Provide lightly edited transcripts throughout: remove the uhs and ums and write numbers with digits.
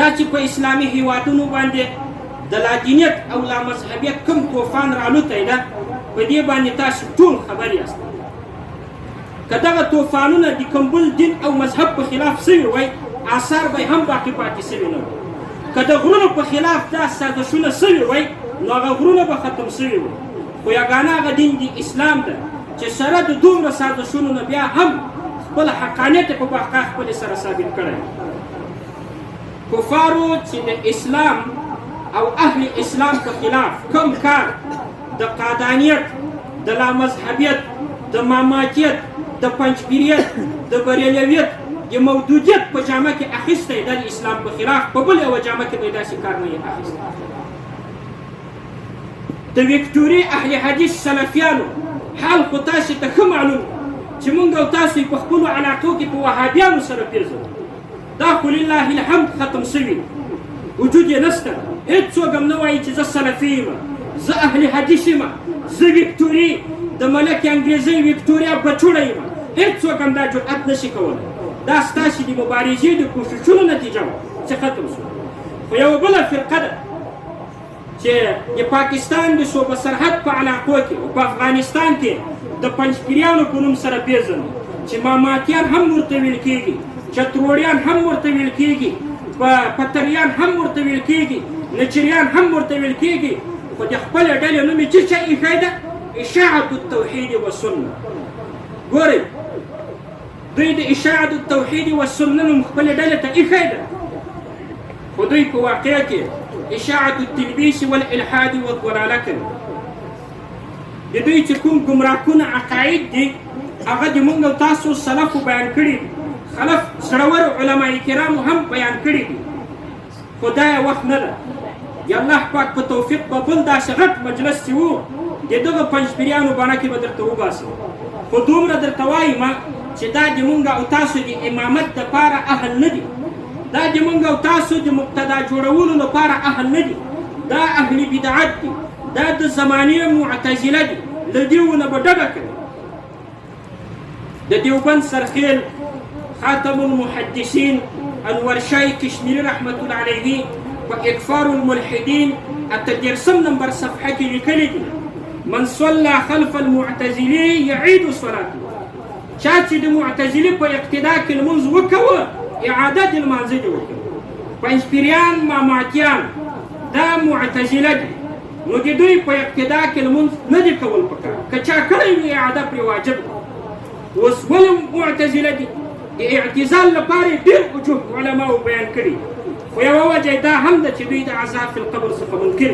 دا چې په اسلامي هیوادونو باندې د لادینیت او لامذهبیت کوم طوفان رالوتی ده په دې باندې تاسو ټول خبر یاست. که دغه طوفانونه د کوم بل دین او مذهب په خلاف سوي وای آثار به هم باقي پاتې سوي نه وي. که د غرونو په خلاف دا سازشونه سوي وای نو هغه غرونه به ختم سوي وي. خو یګانه هغه دین د اسلام ده چې سره د دومره سازشونو نه بیا هم خپل حقانیت په بقا خپل سره ثابت کړی. کفارو چې د اسلام او اهل اسلام په خلاف کوم کار د قادانیت، د لامذهبیت، د ماماتیت، د پنجپیریت، د بریلویت، د مودودیت په جامه کې اخیستی د اسلام په خلاف په بل یوه جامه کې به داسې کار نه یې اخیستی. د ویکټوري اهل حدیث سلفیانو حال خو تاسې ته ښه معلوم چې موږ او تاسو په خپلو علاقو کې په وهابیانو سره پیژنو. دا خو لله الحمد ختم سوي، وجود یې نشته. هېڅوک هم نه وایي چې زه سلفي یم، زه اهل حدیث یم، زه ویکټوري د ملک انګریزۍ ویکټوریا بچوړه یم. هېڅوک هم دا جرأت نشي کولی. دا ستاسې د مبارزې د کوښښونو نتیجه وه چې ختم شو. خو یوه بله فرقه ده چې د پاکستان د صوبه سرحد په علاقو کې او په افغانستان کې د پنجپیریانو په نوم سره پیژنو، چې ماماتیان هم ورته ویل کېږي، چتروړیان هم ورته ویل کېږي، پتریان هم ورته ویل کېږي، نچریان هم ورته ویل کېږي. خو د خپلې ډلې نوم یې چې چا ایښی ده اشاعة التوحید والسنه. ګورئ دوی د اشاعة التوحید والسنه نوم خپلې ډلې ته ایښی ده، خو دوی په واقع کې اشاعة التلبیس والالحاد والضلاله کوي. د دوی چې کوم ګمراهکونه عقاید دي هغه د موږ او تاسو سلفو بیان کړي دي، خلف زړور علما کرامو هم بیان کړي دي. خو دا یې وخت نه ده. د الله پاک په توفیق به بل داسې غټ مجلس چې و د دغه پنجپیریانو بڼه کې به درته وباسم. خو دومره درته وایم چې دا د موږ او تاسو د امامت دپاره اهل نه دي، دا د موږ او تاسو د مقتدا جوړولو لپاره اهل نه دي. دا اهل بدعت دي، دا د زمانې معتزله دي. له دېو نه به ډډه کوي. د دیوبند سرخیل خاتم المحدثین انورشای کشمیری رحمت الله علیه په اکفار الملحدین 18 نمبر صفحه کې لیکلي دي: من صلى خلف المعتزلي يعيد صلاته. چا چې د معتزلي په اقتدا کې لمونځ وکوه اعاده د لمانځه دې وکړه. پنجپیریان ماماتیان دا معتزله دي، نو د دوی په اقتدا کې لمونځ نه دي کول پکار. که چا کړی وي اعاده پرې واجب ده. اوس ولې معتزله دي؟ د اعتزال لپاره ډېر وجوه علماو بیان کړي، خو یوه وجه دا هم ده چې دوی د عذاب فی القبر څخه منکر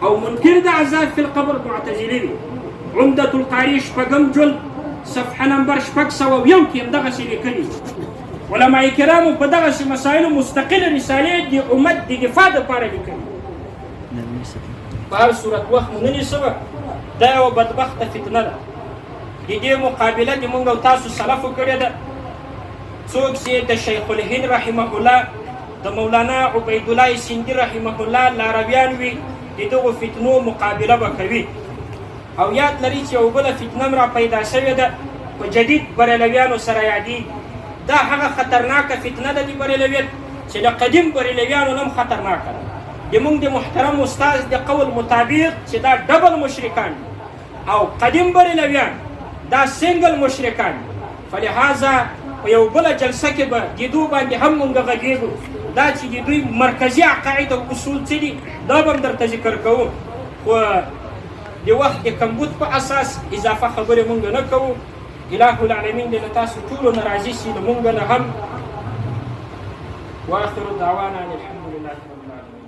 او منکر د عذاب فی القبر معتزلي دي. عمدة القاري شپږم جلد صفحه نمبر 601 کې همدغسې لیکلي. علما کرامو په دغسې مسایلو مستقله رسالې د امت د دفاع دپاره لیکلي. په هر صورت وخت مو نه نیسوه، دا یوه بدبخته فتنه ده. د دې مقابله د موږ او تاسو سلفو کړې ده. څوک چې د شیخ الهند رحمه الله، د مولانا عبیدالله سندي رحمه الله لارویان وي، د دغو فتنو مقابله به کوي. او یاد لري چې یو بله فتنه هم را پیدا شوې ده په جدید بریلویانو سره یادېږي. دا هغه خطرناکه فتنه ده د بریلویت چې د قدیم بریلویانو نه هم خطرناکه ده. د موږ د محترم استاذ د قول مطابق چې دا ډبل مشرکان دي او قدیم بریلویان دا سنګل مشرکان دي. فلهذا په یو بله جلسه کې به د دوی باندې هم موږ غږېږو. دا چې د دوی مرکزي عقاید او اصول څه دي دا به هم درته ذکر کوو، خو د وخت د کمبود په اساس اضافه خبرې موږ نه کوو. اله العالمین دې له تاسو ټولو نه راضي شي، له موږ نه هم. واخر دعوانا ان الحمد لله رب العالمین.